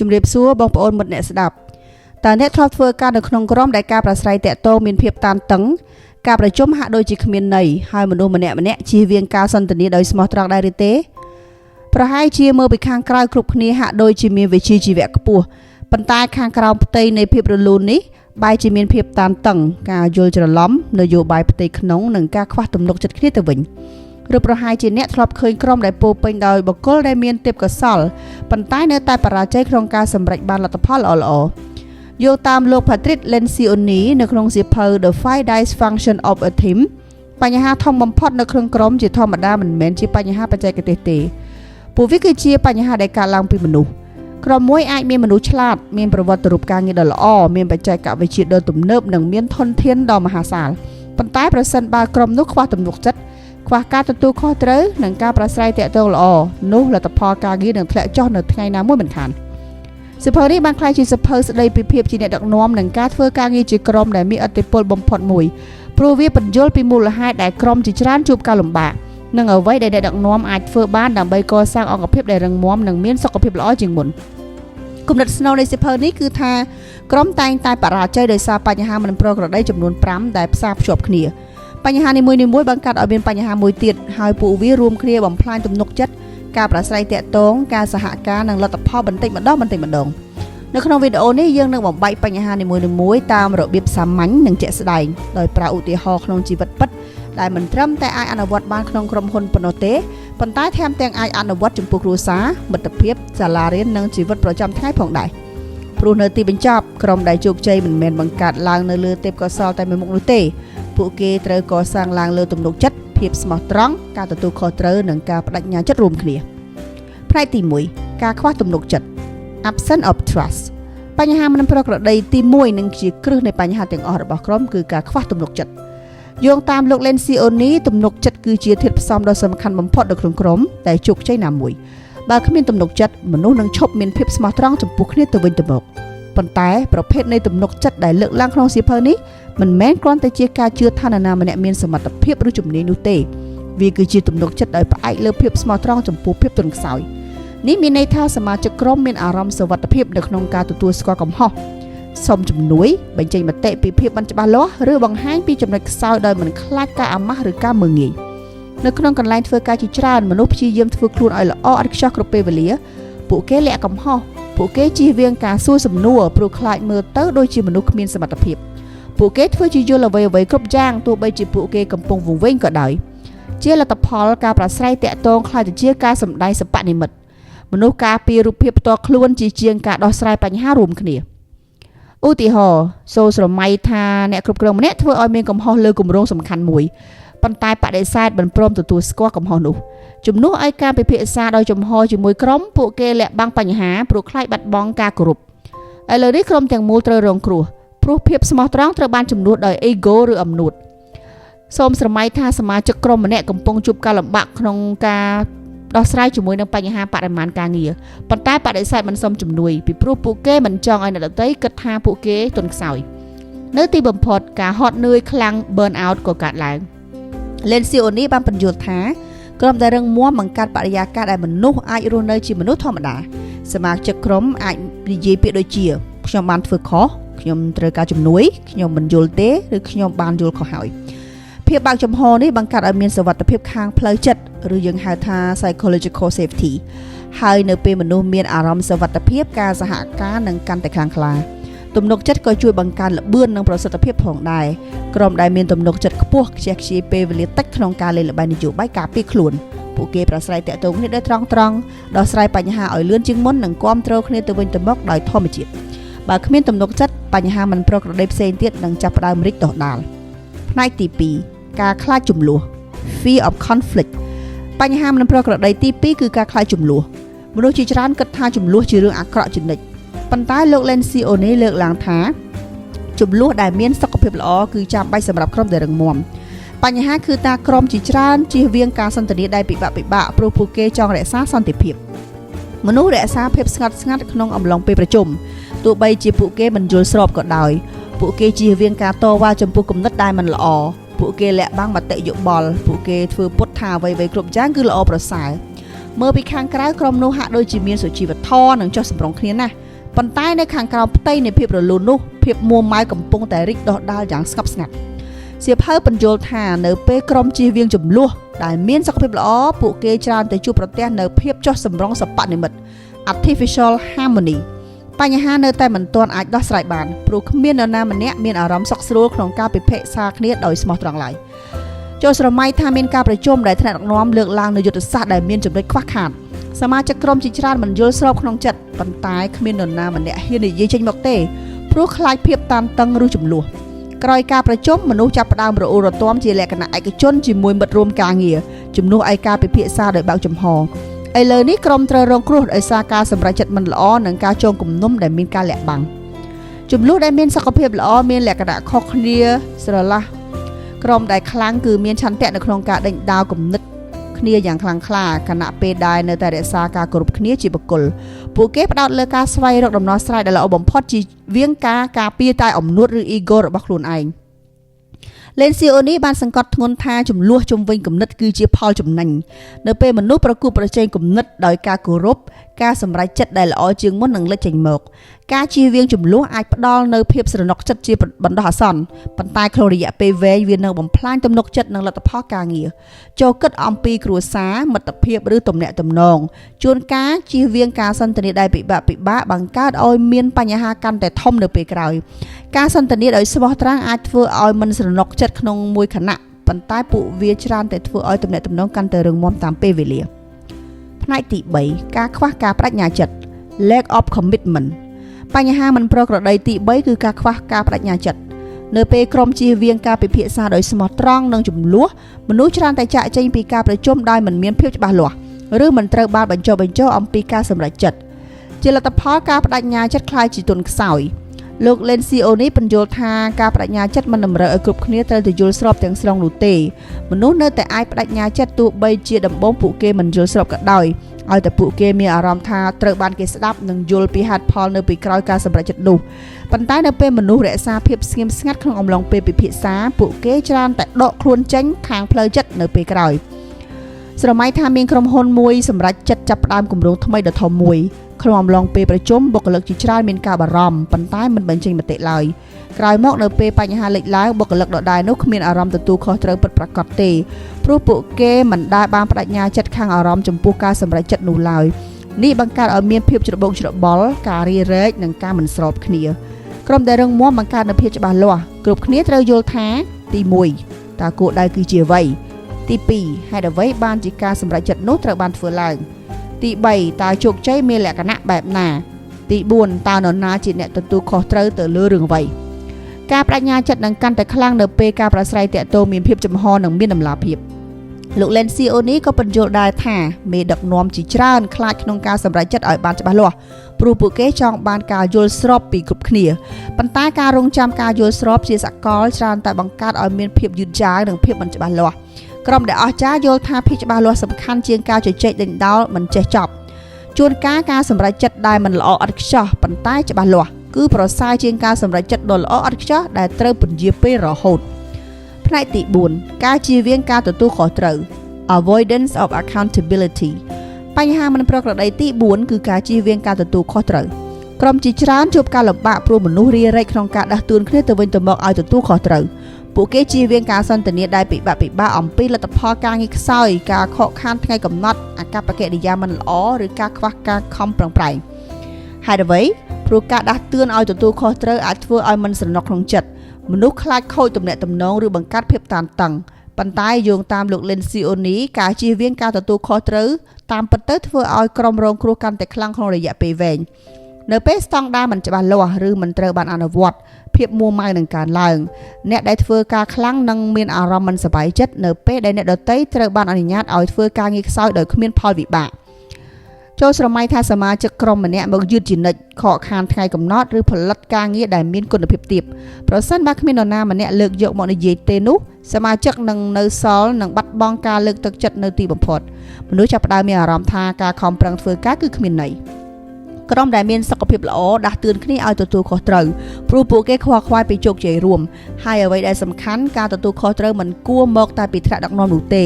ជំរាបសួរបងប្អូនមិត្តអ្នកស្ដាប់តើអ្នកធ្លាប់ធ្វើការនៅក្នុងក្រុមដែលការប្រាស្រ័យតាក់ទងមានភាពតានតឹងការប្រជុំហាក់ដូចជាគ្មានន័យហើយមនុស្សម្នាក់ជៀសវាងការសន្ទនាដោយស្មោះត្រង់ដែរឬទេប្រហែលជាមើលពីខាងក្រៅគ្រប់គ្នាហាក់ដូចជាមានវិជ្ជាជីវៈខ្ពស់ប៉ុន្តែខាងក្រោមផ្ទៃនៃភាពរលូននេះបែរជាមានភាពតានតឹងការយល់ច្រឡំនយោបាយផ្ទៃក្នុងនិងការខ្វះទំនុកចិត្តគ្នាទៅវិញឬប្រហែលជាអ្នកធ្លាប់ឃើញក្រុមដែលពោពេញដោយបុគ្គលដែលមានទេពកោសល្យប៉ុន្តែនៅតែបរាជ័យក្នុងការសម្រេចបានលទ្ធផលល្អៗយោងតាមលោក Patrick Lencioni នៅក្នុងសៀវភៅ The 5 Dysfunction of a Team បញ្ហាធំបំផុតនៅក្នុងក្រុមជាធម្មតាមិនមែនជាបញ្ហាបច្ចេកទេសទេពួកវាគឺជាបញ្ហាដែលកើតឡើងពីមនុស្សក្រុមមួយអាចមានមនុស្សឆ្លាតមានប្រវត្តិរូបការងារដ៏ល្អមានបច្ចេកវិទ្យាដ៏ទំនើបនិងមានធនធានដ៏មហាសាលប៉ុន្តែប្រសិនបើក្រុមនោះខ្វះទំនុកចិត្តខ្វះការទទួលខុសត្រូវនិងការប្រាស្រ័យទាក់ទងល្អនោះលទ្ធផលការងារនឹងធ្លាក់ចុះនៅថ្ងៃណាមួយមិនខានសៀវភៅនេះបានក្លាយជាសៀវភៅស្ដីពីភាពជាអ្នកដឹកនាំនិងការធ្វើការងារជាក្រុមដែលមានឥទ្ធិពលបំផុតមួយព្រោះវាពន្យល់ពីមូលហេតុដែលក្រុមជាច្រើនជួបការលំបាកនិងអ្វីដែលអ្នកដឹកនាំអាចធ្វើបានដើម្បីកសាងអង្គភាពដែលរឹងមាំនិងមានសុខភាពល្អជាងមុនគំនិតស្នូលនៃសៀវភៅនេះគឺថាក្រុមតែងតែបរាជ័យដោយសារបញ្ហាមិនប្រក្រតីចំនួន5ដែលផ្សារភ្ជាប់គ្នាបញ្ហានីមួយៗបង្កើតឲ្យមានបញ្ហាមួយទៀតហើយពួកវារួមគ្នាបំផ្លាញទំនុកចិត្តការប្រាស្រ័យទាក់ទងការសហការនិងលទ្ធផលបន្តិចម្ដងនៅក្នុងវីដេអូនេះយើងនឹងបំបែកបញ្ហានីមួយៗតាមរបៀបសាមញ្ញនិងជាក់ស្ដែងដោយប្រើឧទាហរណ៍ក្នុងជីវិតពិតដែលមិនត្រឹមតែអាចអនុវត្តបានក្នុងក្រុមហ៊ុនប៉ុណ្ណោះទេប៉ុន្តែថែមទាំងអាចអនុវត្តចំពោះគ្រួសារមិត្តភាពសាលារៀននិងជីវិតប្រចាំថ្ងៃផងដែរព្រោះនៅទីបញ្ចប់ក្រុមដែលជោគជ័យមិនមែនបង្កើតឡើងនៅលើទេពកោសល្យតែមួយមុខនោះទេពួកគេត្រូវកសាងឡើងលើទំនុកចិត្តភាពស្មោះត្រង់ការទទួលខុសត្រូវនិងការបដិញ្ញាចិត្តរួមគ្នាផ្នែកទី1ការខ្វះទំនុកចិត្ត absence of trust បញ្ហាមិនប្រក្រតីទី1និងជាគ្រឹះនៃបញ្ហាទាំងអស់របស់ក្រុមគឺការខ្វះទំនុកចិត្តយោងតាមលោក Lencioni ទំនុកចិត្តគឺជាធាតុផ្សំដ៏សំខាន់បំផុតនៅក្នុងក្រុមដែលជោគជ័យណាមួយបើគ្មានទំនុកចិត្តមនុស្សនឹងឈប់មានភាពស្មោះត្រង់ចំពោះគ្នាទៅវិញទៅមកប៉ុន្តែប្រភេទនៃទំនុកចិត្តដែលលើកឡើងក្នុងសៀវភៅនេះមិនមែនគ្រាន់តែជាការជឿថានរណាម្នាក់មានសមត្ថភាពឬជំនាញនោះទេវាគឺជាទំនុកចិត្តដោយផ្អែកលើភាពស្មោះត្រង់ចំពោះភាពទន់ខ្សោយនេះមានន័យថាសមាជិកក្រុមមានអារម្មណ៍សុវត្ថិភាពនៅក្នុងការទទួលស្គាល់កំហុសសុំជំនួយបញ្ចេញមតិពីភាពមិនច្បាស់លាស់ឬបង្ហាញពីចំណុចខ្សោយដោយមិនខ្លាចការអាម៉ាស់ឬការមើលងាយនៅក្នុងកន្លែងធ្វើការជាច្រើនមនុស្សព្យាយាមធ្វើខ្លួនឲ្យល្អឥតខ្ចោះគ្រប់ពេលវេលាពួកគេលាក់កំហុសពួកគេជៀសវាងការសួរសំណួរព្រោះខ្លាចមើលទៅដូចជាមនុស្សគ្មានសមត្ថភាពពួកគេធ្វើជាយល់អ្វីៗគ្រប់យ៉ាងទោះបីជាពួកគេកំពុងវង្វេងក៏ដោយជាលទ្ធផលការប្រាស្រ័យតាក់ទងខ្លាចទៅជាការសម្ដែងសិប្បនិម្មិតមនុស្សការពាររូបភាពផ្ទាល់ខ្លួនជាងការដោះស្រាយបញ្ហារួមគ្នាឧទាហរណ៍សូស្រមៃថាអ្នកគ្រប់គ្រងម្នាក់ធ្វើឲ្យមានកំហុសលើគម្រោងសំខាន់មួយប៉ុន្តែបដិសេធមិនព្រមទទួលស្គាល់កំហុសនោះជំនួសឲ្យការពិភាក្សាដោយចំហជាមួយក្រុមពួកគេលាក់បាំងបញ្ហាព្រោះខ្លាចបាត់បង់ការគោរពឥឡូវនេះក្រុមទាំងមូលត្រូវរងគ្រោះព្រោះភាពស្មោះត្រង់ត្រូវបានជំនួសដោយ ego ឬអំនួតសូមស្រមៃថាសមាជិកក្រុមម្នាក់កំពុងជួបការលំបាកក្នុងការដោះស្រាយជាមួយនឹងបញ្ហាបរិមាណការងារប៉ុន្តែបដិសេធមិនសុំជំនួយពីព្រោះពួកគេមិនចង់ឲ្យអ្នកដទៃគិតថាពួកគេទន់ខ្សោយនៅទីបំផុតការហត់នឿយខ្លាំង burn out ក៏កើតឡើង Lencioni បានបញ្យល់ថាក្រុមដែលរឹងមាំបង្កើតបរិយាកាសដែលមនុស្សអាចរស់នៅជាមនុស្សធម្មតាសមាជិកក្រុមអាចនិយាយពាក្យដូចជាខ្ញុំបានធ្វើខុសខ្ញុំត្រូវការជំនួយខ្ញុំមិនយល់ទេឬខ្ញុំបានយល់ខុសហើយភាពបើកចំហនេះបង្កើតឲ្យមានសុវត្ថិភាពខាងផ្លូវចិត្តឬយើងហៅថា psychological safety ហើយនៅពេលមនុស្សមានអារម្មណ៍សុវត្ថិភាពការសហការនឹងកាន់តែខ្លាំងក្លាទំនុកចិត្តក៏ជួយបង្កើនល្បឿននិងប្រសិទ្ធភាពផងដែរក្រុមដែលមានទំនុកចិត្តខ្ពស់ខ្ជះខ្ជាយពេលវេលាតិចក្នុងការលេងល្បែងនយោបាយការពារខ្លួនពួកគេប្រាស្រ័យទាក់ទងគ្នាដោយត្រង់ដោះស្រាយបញ្ហាឲ្យលឿនជាងមុននិងគាំទ្រគ្នាទៅវិញទៅមកដោយធម្មជាតិបើគ្មានទំនុកចិត្តបញ្ហាមិនប្រក្រតីផ្សេងទៀតនឹងចាប់ផ្ដើមរីកដុះដាលផ្នែកទី2ការខ្លាចជម្លោះ fear of conflict បញ្ហាមិនប្រក្រតីទី2គឺការខ្លាចជម្លោះមនុស្សជាច្រើនគិតថាជម្លោះជារឿងអាក្រក់ជានិច្ចប៉ុន្តែលោក Lencioni លើកឡើងថាជម្លោះដែលមានសុខភាពល្អគឺចាំបាច់សម្រាប់ក្រុមដែលរឹងមាំបញ្ហាគឺថាក្រុមជាច្រើនជៀសវាងការសន្ទនាដែលពិបាកព្រោះពួកគេចង់រក្សាសន្តិភាពមនុស្សរក្សាភាពស្ងាត់ក្នុងអំឡុងពេលប្រជុំទោះបីជាពួកគេមិនយល់ស្របក៏ដោយពួកគេជៀសវាងការតវ៉ាចំពោះគំនិតដែលមិនល្អពួកគេលាក់បាំងមតិយោបល់ពួកគេធ្វើពុតថាអ្វីៗគ្រប់យ៉ាងគឺល្អប្រសើរមើលពីខាងក្រៅក្រុមនោះហាក់ដូចជាមានសុជីវធម៌និងចុះសម្រុងគ្នាណាស់ ប៉ុន្តែនៅខាងក្រោមផ្ទៃនៃភាពរលូននោះភាពមួម៉ៅកំពុងតែរីកដុះដាលយ៉ាងស្ងប់ស្ងាត់សៀវភៅបញ្យល់ថានៅពេលក្រុមជៀសវាងចំនួនដែលមានសុខភាពល្អពួកគេច្រើនតែជួបប្រទះនៅភាពចុះសម្រុងសពនិមិត្ត artificial harmony បញ្ហានៅតែមិនទាន់អាចដោះស្រាយបានព្រោះគ្មាននរណាម្នាក់មានអារម្មណ៍សុខស្រួលក្នុងការពិភាក្សាគ្នាដោយស្មោះត្រង់ឡើយចូលស្រមៃថាមានការប្រជុំដែលថ្នាក់ដឹកនាំលើកឡើងនូវយុទ្ធសាស្ត្រដែលមានចំណុចខ្វះខាតសមាជិកក្រុមជាច្រើនមិនយល់ស្របក្នុងចិត្តប៉ុន្តែគ្មាននរណាម្នាក់ហ៊ាននិយាយចេញមកទេព្រោះខ្លាចភាពតានតឹងឬចំនួនក្រោយការប្រជុំមនុស្សចាប់ផ្ដើមរអ៊ូរទាំជាលក្ខណៈឯកជនជាមួយមិត្តរួមការងារជំនួសឲ្យការពិភាក្សាដោយបើកចំហឥឡូវនេះក្រុមត្រូវរងគ្រោះដោយសារការសម្រេចចិត្តមិនល្អនិងការចងគំនុំដែលមានការលាក់បាំងចំនួនដែលមានសុខភាពល្អមានលក្ខណៈខុសគ្នាស្រឡះក្រុមដែលខ្លាំងគឺមានឆន្ទៈនៅក្នុងការដេញដោលគំនិតគ្នាយ៉ាងខ្លាំងក្លាខណៈពេលដែលនៅតែរក្សាការគោរពគ្នាជាបុគ្គលពួកគេផ្ដោតលើការស្វែងរកដំណោះស្រាយដែលល្អបំផុតជាវិងការពារតែអំនួតឬ ego របស់ខ្លួនឯងលេនស៊ីអូនីបានសង្កត់ធ្ងន់ថាចំនួនជំវិញគំនិតគឺជាផលចំណេញនៅពេលមនុស្សប្រគួតប្រជែងគំនិតដោយការគោរពការសម្រេចចិត្តដែលល្អជាងមុននឹងលេចចេញមកការជៀសវាងចំនួនអាចផ្ដល់នូវភាពស្រណុកចិត្តជាបណ្ដោះអាសន្នប៉ុន្តែក្នុងរយៈពេលវែងវានឹងបំផ្លាញទំនុកចិត្តនិងលទ្ធផលការងារចូលគិតអំពីគ្រួសារមិត្តភាពឬទំនាក់ទំនងជួនកាលជៀសវាងការសន្ទនាដែលពិបាកបង្កើតឲ្យមានបញ្ហាកាន់តែធំនៅពេលក្រោយការសន្ទនាដោយស្មោះត្រង់អាចធ្វើឲ្យមិនស្រណុកចិត្តក្នុងមួយខណៈប៉ុន្តែពួកវាច្រើនតែធ្វើឲ្យទំនាក់ទំនងកាន់តែរឹងមាំតាមពេលវេលាផ្នែកទី3ការខ្វះការបដិញ្ញាចិត្ត lack of commitment បញ្ហាមិនប្រក្រតីទី3គឺការខ្វះការបដិញ្ញាចិត្តនៅពេលក្រុមជៀសវាងការពិភាក្សាដោយស្មោះត្រង់និងចំនួនមនុស្សច្រើនតែចាកចេញពីការប្រជុំដោយមិនមានភាពច្បាស់លាស់ឬមិនត្រូវបានបញ្ចុះបញ្ចូលអំពីការសម្រេចចិត្តជាលទ្ធផលការបដិញ្ញាចិត្តคล้ายជាទុនខ្សោយលោកលេនស៊ីអូនីបញ្យល់ថាការបដិញ្ញាចិត្តមិនតម្រូវឲ្យគ្រប់គ្នាត្រូវតែយល់ស្របទាំងស្រុងនោះទេមនុស្សនៅតែអាចបដិញ្ញាចិត្តទោះបីជាដំបូងពួកគេមិនយល់ស្របក៏ដោយឲ្យតែពួកគេមានអារម្មណ៍ថាត្រូវបានគេស្ដាប់និងយល់ពីហេតុផលនៅពីក្រោយការសម្រេចចិត្តនោះប៉ុន្តែនៅពេលមនុស្សរក្សាភាពស្ងៀមស្ងាត់ក្នុងអំឡុងពេលពិភាក្សាពួកគេច្រើនតែដកខ្លួនចេញខាងផ្លូវចិត្តនៅពេលក្រោយស្រមៃថាមានក្រុមហ៊ុនមួយសម្រាប់ចិត្តចាប់ផ្ដើមគម្រោងថ្មីដ៏ធំមួយក្នុងអំឡុងពេលប្រជុំបុគ្គលិកជាច្រើនមានការបារម្ភប៉ុន្តែមិនបញ្ចេញមតិឡើយក្រោយមកនៅពេលបញ្ហាលេចឡើងបុគ្គលិកដដែលនោះគ្មានអារម្មណ៍ទទួលខុសត្រូវពិតប្រាកដទេព្រោះពួកគេមិនដែលបានបដិញ្ញាចិត្តខាងអារម្មណ៍ចំពោះការសម្រេចចិត្តនោះឡើយនេះបង្កើតឲ្យមានភាពច្របូកច្របល់ការរារែកនិងការមិនស្របគ្នាក្រុមដែលរឹងមាំបង្កើតនូវភាពច្បាស់លាស់គ្រប់គ្នាត្រូវយល់ថាទី1តើគោលដៅគឺជាអ្វីទី2ហេតុអ្វីបានជាការសម្រេចចិត្តនោះត្រូវបានធ្វើឡើងទី3តើជោគជ័យមានលក្ខណៈបែបណាទី4តើនរណាជាអ្នកទទួលខុសត្រូវទៅលើរឿងអ្វីការបដិញ្ញាចិត្តនឹងកាន់តែខ្លាំងនៅពេលការប្រាស្រ័យទាក់ទងមានភាពចំហនិងមានតម្លាភាពលោកលេនស៊ីអូនីក៏បញ្យល់ដែរថាមេដឹកនាំជាច្រើនខ្លាចក្នុងការសម្រេចចិត្តឲ្យបានច្បាស់លាស់ព្រោះពួកគេចង់បានការយល់ស្របពីគ្រប់គ្នាប៉ុន្តែការរងចាំការយល់ស្របជាសកលច្រើនតែបង្កើតឲ្យមានភាពយឺតយ៉ាវនិងភាពមិនច្បាស់លាស់ក្រុមដែលអស្ចារ្យយល់ថាភាពច្បាស់លាស់សំខាន់ជាងការជជែកដេញដោលមិនចេះចប់ជួនកាលការសម្រេចចិត្តដែលមិនល្អឥតខ្ចោះប៉ុន្តែច្បាស់លាស់គឺប្រសើរជាងការសម្រេចចិត្តដ៏ល្អឥតខ្ចោះដែលត្រូវពន្យាពេលរហូតផ្នែកទី4ការជៀសវាងការទទួលខុសត្រូវ avoidance of accountability បញ្ហាមិនប្រក្រតីទី4គឺការជៀសវាងការទទួលខុសត្រូវក្រុមជាច្រើនជួបការលំបាកព្រោះមនុស្សរារែកក្នុងការដាស់តឿនគ្នាទៅវិញទៅមកឲ្យទទួលខុសត្រូវពួកគេជៀសវាងការសន្ទនាដែលពិបាកអំពីលទ្ធផលការងារខ្សោយការខកខានថ្ងៃកំណត់អាកប្បកិរិយាមិនល្អឬការខ្វះការខំប្រឹងប្រែងហេតុអ្វីព្រោះការដាស់តឿនឲ្យទទួលខុសត្រូវអាចធ្វើឲ្យមិនស្រណុកក្នុងចិត្តមនុស្សខ្លាចខូចទំនាក់ទំនងឬបង្កើតភាពតានតឹងប៉ុន្តែយោងតាមលោកលេនស៊ីអូនីការជៀសវាងការទទួលខុសត្រូវតាមពិតទៅធ្វើឲ្យក្រុមរងគ្រោះកាន់តែខ្លាំងក្នុងរយៈពេលវែងនៅពេលស្តង់ដារមិនច្បាស់លាស់ឬមិនត្រូវបានអនុវត្តភាពមួម៉ៅនឹងកើនឡើងអ្នកដែលធ្វើការខ្លាំងនឹងមានអារម្មណ៍មិនសប្បាយចិត្តនៅពេលដែលអ្នកដទៃត្រូវបានអនុញ្ញាតឲ្យធ្វើការងារខ្សោយដោយគ្មានផលវិបាកចូលស្រមៃថាសមាជិកក្រុមម្នាក់មកយឺតជានិច្ចខកខានថ្ងៃកំណត់ឬផលិតការងារដែលមានគុណភាពទាបប្រសិនបើគ្មាននរណាម្នាក់លើកយកមកនិយាយទេនោះសមាជិកនឹងនៅសល់និងបាត់បង់ការលើកទឹកចិត្តនៅទីបំផុតមនុស្សចាប់ផ្ដើមមានអារម្មណ៍ថាការខំប្រឹងធ្វើការគឺគ្មានន័យក្រុមដែលមានសុខភាពល្អដាស់តឿនគ្នាឲ្យទទួលខុសត្រូវព្រោះពួកគេខ្វល់ខ្វាយពីជោគជ័យរួមហើយអ្វីដែលសំខាន់ការទទួលខុសត្រូវមិនគួរមកតែពីថ្នាក់ដឹកនាំនោះទេ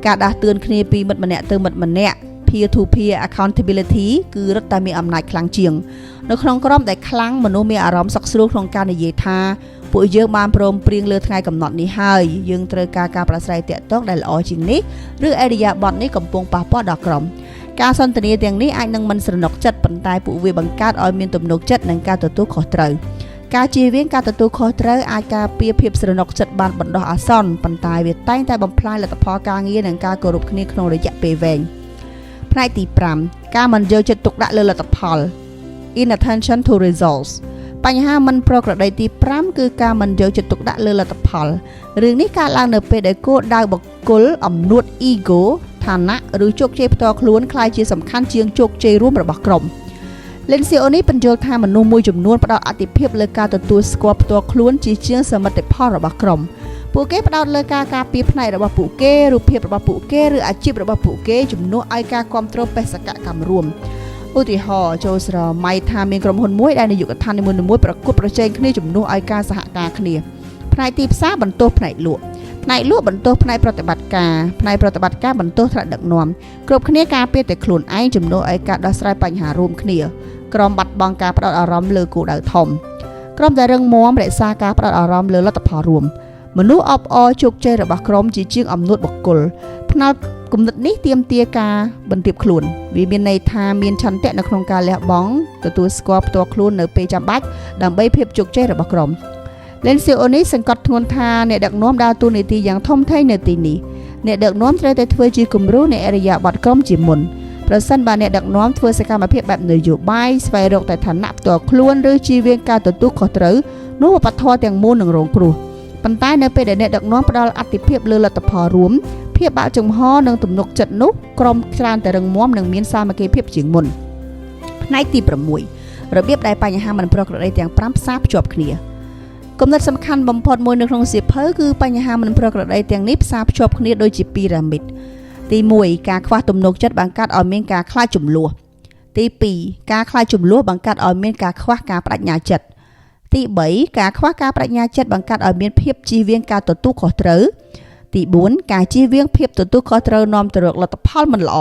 ការដាស់តឿនគ្នាពីមិត្តម្នាក់ទៅមិត្តម្នាក់ peer to peer accountability គឺរឹតតែមានអំណាចខ្លាំងជាងនៅក្នុងក្រុមដែលខ្លាំងមនុស្សមានអារម្មណ៍សុខស្រួលក្នុងការនិយាយថាពួកយើងបានព្រមព្រៀងលើថ្ងៃកំណត់នេះហើយយើងត្រូវការប្រាស្រ័យទាក់ទងដែលល្អជាងនេះឬអរិយាប័ត្រនេះកំពុងប៉ះពាល់ដល់ក្រុមការសន្ទនាទាំងនេះអាចនឹងមិនស្រណុកចិត្តប៉ុន្តែពួកវាបង្កើតឲ្យមានទំនុកចិត្តនិងការទទួលខុសត្រូវការជៀសវាងការទទួលខុសត្រូវអាចការពារភាពស្រណុកចិត្តបានបណ្ដោះអាសន្នប៉ុន្តែវាតែងតែបំផ្លាញលទ្ធផលការងារនិងការគោរពគ្នាក្នុងរយៈពេលវែងផ្នែកទី5ការមិនយកចិត្តទុកដាក់លើលទ្ធផល inattention to results បញ្ហាមិនប្រក្រតីទី5គឺការមិនយកចិត្តទុកដាក់លើលទ្ធផលរឿងនេះកើតឡើងនៅពេលដែលគោលដៅបុគ្គលអំនួត ego ឋានៈឬជោគជ័យផ្ទាល់ខ្លួនក្លាយជាសំខាន់ជាងជោគជ័យរួមរបស់ក្រុមLencioni បញ្យល់ថាមនុស្សមួយចំនួនផ្ដោតអាទិភាពលើការទទួលស្គាល់ផ្ទាល់ខ្លួនជាជាងសមិទ្ធផលរបស់ក្រុមពួកគេផ្ដោតលើការការពារផ្នែករបស់ពួកគេរូបភាពរបស់ពួកគេឬអាជីពរបស់ពួកគេជំនួសឲ្យការគ្រប់គ្រងបេសកកម្មរួមឧទាហរណ៍ចូលស្រមៃថាមានក្រុមហ៊ុនមួយដែលនាយកដ្ឋាននីមួយៗប្រកួតប្រជែងគ្នាជំនួសឲ្យការសហការគ្នាផ្នែកទីផ្សារបន្ទោសផ្នែកលក់បន្ទោសផ្នែកប្រតិបត្តិការផ្នែកប្រតិបត្តិការបន្ទោសថ្នាក់ដឹកនាំគ្រប់គ្នាការពារតែខ្លួនឯងជំនួសឲ្យការដោះស្រាយបញ្ហារួមគ្នាក្រុមបាត់បង់ការផ្ដោតអារម្មណ៍លើគោលដៅធំក្រុមដែលរឹងមាំរក្សាការផ្ដោតអារម្មណ៍លើលទ្ធផលរួមមនុស្សអបអរជោគជ័យរបស់ក្រុមជាជាងអំនួតបុគ្គលផ្នែកគំនិតនេះទាមទារការបន្ទាបខ្លួនវាមានន័យថាមានឆន្ទៈនៅក្នុងការលះបង់ទទួលស្គាល់ផ្ទាល់ខ្លួននៅពេលចាំបាច់ដើម្បីភាពជោគជ័យរបស់ក្រុមLencioni សង្កត់ធ្ងន់ថាអ្នកដឹកនាំដើរតួនាទីយ៉ាងធំធេងនៅទីនេះអ្នកដឹកនាំត្រូវតែធ្វើជាគំរូនៃអរិយាប័ត្រក្រុមជាមុនប្រសិនបើអ្នកដឹកនាំធ្វើសកម្មភាពបែបនយោបាយស្វែងរកតែឋានៈផ្ទាល់ខ្លួនឬជៀសវាងការទទួលខុសត្រូវនោះវប្បធម៌ទាំងមូលនឹងរងគ្រោះប៉ុន្តែនៅពេលដែលអ្នកដឹកនាំផ្ដល់អាទិភាពលើលទ្ធផលរួមភាពបាក់ចំហនិងទំនុកចិត្តនោះក្រុមច្រើនតែរឹងមាំនិងមានសាមគ្គីភាពជាងមុនផ្នែកទី6របៀបដែលបញ្ហាមិនប្រក្រតីទាំង5ផ្សារភ្ជាប់គ្នាគំនិតសំខាន់បំផុតមួយនៅក្នុងសៀវភៅគឺបញ្ហាមិនប្រក្រតីទាំងនេះផ្សារភ្ជាប់គ្នាដូចជាពីរ៉ាមីតទី1ការខ្វះទំនុកចិត្តបង្កើតឲ្យមានការខ្លាចចំនួនទី2ការខ្លាចចំនួនបង្កើតឲ្យមានការខ្វះការបដិញ្ញាចិត្តទី3ការខ្វះការបដិញ្ញាចិត្តបង្កើតឲ្យមានភាពជៀសវាងការទទួលខុសត្រូវទី4ការជៀសវាងភាពទទួលខុសត្រូវនាំទៅរកលទ្ធផលមិនល្អ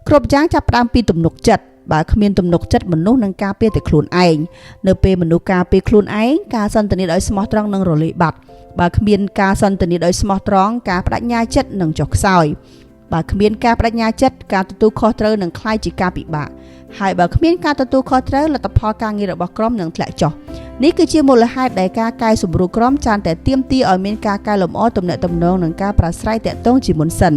គ្រប់យ៉ាងចាប់ផ្ដើមពីទំនុកចិត្តបើគ្មានទំនុកចិត្តមនុស្សនឹងការពារតែខ្លួនឯងនៅពេលមនុស្សការពារខ្លួនឯងការសន្ទនាដោយស្មោះត្រង់នឹងរលាយបាត់បើគ្មានការសន្ទនាដោយស្មោះត្រង់ការបដិញ្ញាចិត្តនឹងចុះខ្សោយបើគ្មានការបដិញ្ញាចិត្តការទទួលខុសត្រូវនឹងคล้ายជាការពិបាកហើយបើគ្មានការទទួលខុសត្រូវលទ្ធផលការងាររបស់ក្រុមនឹងធ្លាក់ចុះនេះគឺជាមូលហេតុដែលការកែសម្រួលក្រុមច្រើនតែទាមទារឲ្យមានការកែលម្អទំនាក់ទំនងនិងការប្រាស្រ័យទាក់ទងជាមុនសិន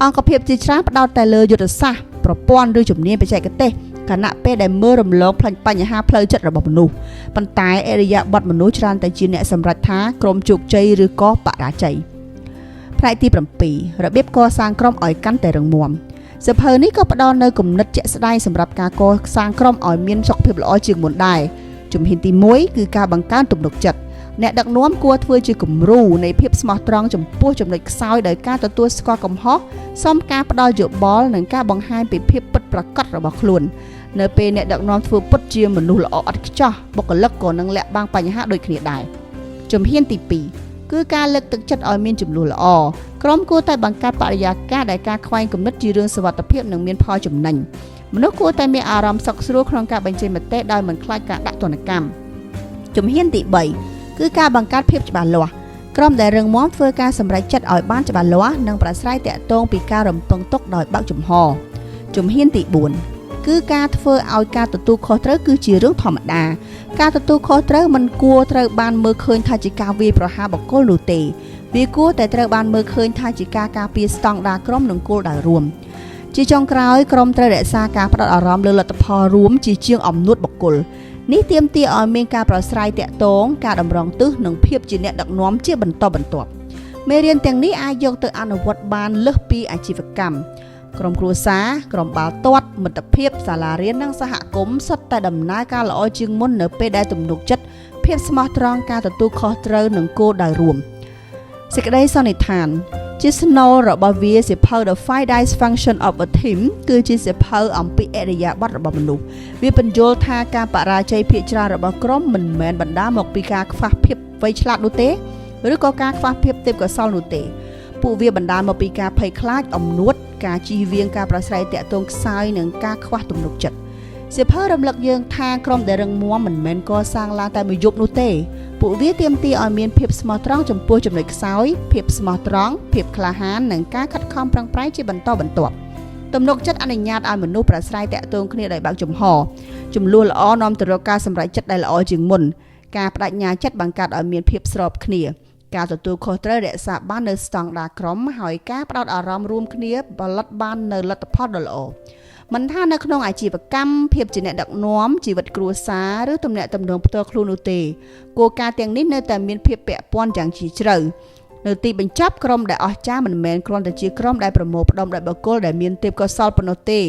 អង្គភាពជាច្រើនផ្ដោតតែលើយុទ្ធសាស្ត្រប្រព័ន្ធឬជំនាញបច្ចេកទេសខណៈពេលដែលមើលរំលងបញ្ហាផ្លូវចិត្តរបស់មនុស្សប៉ុន្តែអរិយាប័ត្រមនុស្សច្រើនតែជាអ្នកសម្រេចថាក្រុមជោគជ័យឬក៏បរាជ័យផ្នែកទី7របៀបកសាងក្រុមឲ្យកាន់តែរឹងមាំសៀវភៅនេះក៏ផ្ដល់នូវគំនិតជាក់ស្ដែងសម្រាប់ការកសាងក្រុមឲ្យមានសុខភាពល្អជាងមុនដែរជំហានទី1គឺការបង្កើនទំនុកចិត្តអ្នកដឹកនាំគួរធ្វើជាគំរូនៃភាពស្មោះត្រង់ចំពោះចំណុចខ្សោយដោយការទទួលស្គាល់កំហុសសមការផ្ដល់យោបល់និងការបង្ហាញពីភាពពិតប្រាកដរបស់ខ្លួននៅពេលអ្នកដឹកនាំធ្វើពិតជាមនុស្សល្អឥតខ្ចោះបុគ្គលិកក៏នឹងលាក់បាំងបញ្ហាដូចគ្នាដែរជំហានទី2គឺការលើកទឹកចិត្តឲ្យមានចំនួនល្អក្រុមគួរតែបង្កើតបរិយាកាសដែលការខ្វែងគំនិតជារឿងសុវត្ថិភាពនិងមានផលចំណេញមនុស្សគួរតែមានអារម្មណ៍សុខស្រួលក្នុងការបញ្ចេញមតិដោយមិនខ្លាចការដាក់ទណ្ឌកម្មជំហានទី3គឺការបង្កើតភាពច្បាស់លាស់ក្រុមដែលរឹងមាំធ្វើការសម្រេចចិត្តឲ្យបានច្បាស់លាស់និងប្រាស្រ័យទាក់ទងពីការរំពឹងទុកដោយបើកចំហជំហានទី4គឺការធ្វើឲ្យការទទួលខុសត្រូវគឺជារឿងធម្មតាការទទួលខុសត្រូវមិនគួរត្រូវបានមើលឃើញថាជាការវាយប្រហារបុគ្គលនោះទេវាគួរតែត្រូវបានមើលឃើញថាជាការការពារស្តង់ដារក្រុមនិងគោលដៅរួមជាចុងក្រោយក្រុមត្រូវរក្សាការផ្ដោតអារម្មណ៍លើលទ្ធផលរួមជាជាងអំនួតបុគ្គលនេះទាមទារឲ្យមានការប្រស្រ័យទាក់ទងការតម្រង់ទិសនិងភាពជាអ្នកដឹកនាំជាបន្តបន្ទាប់មេរៀនទាំងនេះអាចយកទៅអនុវត្តបានលើសពីអាជីវកម្មក្រុមគ្រួសារក្រុមបាល់ទាត់មិត្តភាពសាលារៀននិងសហគមន៍សុទ្ធតែដំណើរការល្អជាងមុននៅពេលដែលទំនុកចិត្តភាពស្មោះត្រង់ការទទួលខុសត្រូវនិងគោលដៅរួមសេចក្តីសន្និដ្ឋានជាស្នូលរបស់វាសៀវភៅ The 5 Dysfunction of a Team គឺជាសៀវភៅអំពីអរិយាប័ត្ររបស់មនុស្សវាពន្យល់ថាការបរាជ័យភាគច្រើនរបស់ក្រុមមិនមែនបណ្ដាលមកពីការខ្វះភាពវៃឆ្លាតនោះទេឬក៏ការខ្វះភាពទេពកោសល្យនោះទេ ពួកវាបណ្ដាលមកពីការភ័យខ្លាចអំនួតការជៀសវាងការប្រស្រ័យតាក់ទងខ្សោយនិងការខ្វះទំនុកចិត្តសៀវភៅរំលឹកយើងថាក្រុមដែលរឹងមាំមិនមែនកសាងឡើងតែមួយយប់នោះទេពួកវាទាមទារឲ្យមានភាពស្មោះត្រង់ចំពោះចំណុចខ្សោយភាពស្មោះត្រង់ភាពក្លាហាននិងការខិតខំប្រឹងប្រែងជាបន្តបន្ទាប់ទំនុកចិត្តអនុញ្ញាតឲ្យមនុស្សប្រស្រ័យតាក់ទងគ្នាដោយបើកចំហចំនួនល្អនាំទៅរកការសម្រេចចិត្តដែលល្អជាងមុនការបដិញ្ញាចិត្តបង្កើតឲ្យមានភាពស្របគ្នាការទទួលខុសត្រូវរក្សាបាននូវស្តង់ដារក្រុមហើយការផ្ដោតអារម្មណ៍រួមគ្នាផលិតបាននូវលទ្ធផលដ៏ល្អមិនថានៅក្នុងអាជីវកម្មភាពជាអ្នកដឹកនាំជីវិតគ្រួសារឬទំនាក់ទំនងផ្ទាល់ខ្លួននោះទេគោលការណ៍ទាំងនេះនៅតែមានភាពពាក់ព័ន្ធយ៉ាងជ្រាលជ្រៅនៅទីបញ្ចប់ក្រុមដែលអស្ចារ្យមិនមែនគ្រាន់តែជាក្រុមដែលប្រមូលផ្ដុំដោយបុគ្គលដែលមានទេពកោសល្យប៉ុណ្ណោះទេ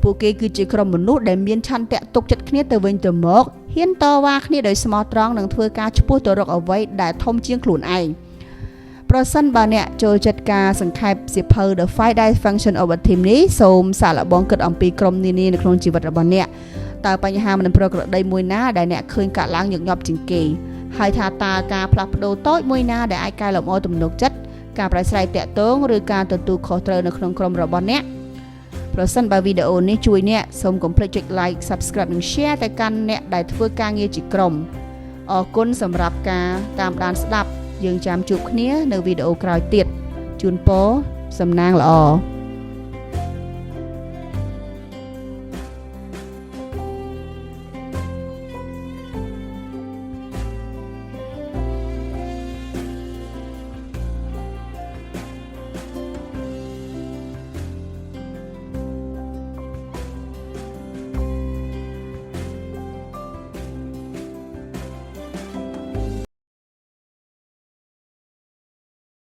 ពួកគេគឺជាក្រុមមនុស្សដែលមានឆន្ទៈទុកចិត្តគ្នាទៅវិញទៅមកហ៊ានតវ៉ាគ្នាដោយស្មោះត្រង់និងធ្វើការឆ្ពោះទៅរកអ្វីដែលធំជាងខ្លួនឯងប្រសិនបើអ្នកចូលចិត្តការសង្ខេបសៀវភៅ The 5 Dysfunction of a Team នេះសូមសាកល្បងគិតអំពីក្រុមនានានៅក្នុងជីវិតរបស់អ្នកតើបញ្ហាមិនប្រក្រតីមួយណាដែលអ្នកឃើញកាត់ឡើងញឹកញាប់ជាងគេហើយថាតើការផ្លាស់ប្ដូរតូចមួយណាដែលអាចកែលម្អទំនុកចិត្តការប្រស្រ័យតាក់ទងឬការទទួលខុសត្រូវនៅក្នុងក្រុមរបស់អ្នកប្រសិនបើវីដេអូនេះជួយអ្នកសូមកុំភ្លេចចុច like subscribe និង share ទៅកាន់អ្នកដែលធ្វើការងារជាក្រុមអរគុណសម្រាប់ការតាមដានស្ដាប់យើងចាំជួបគ្នានៅវីដេអូក្រោយទៀតជូនពរសំណាងល្អ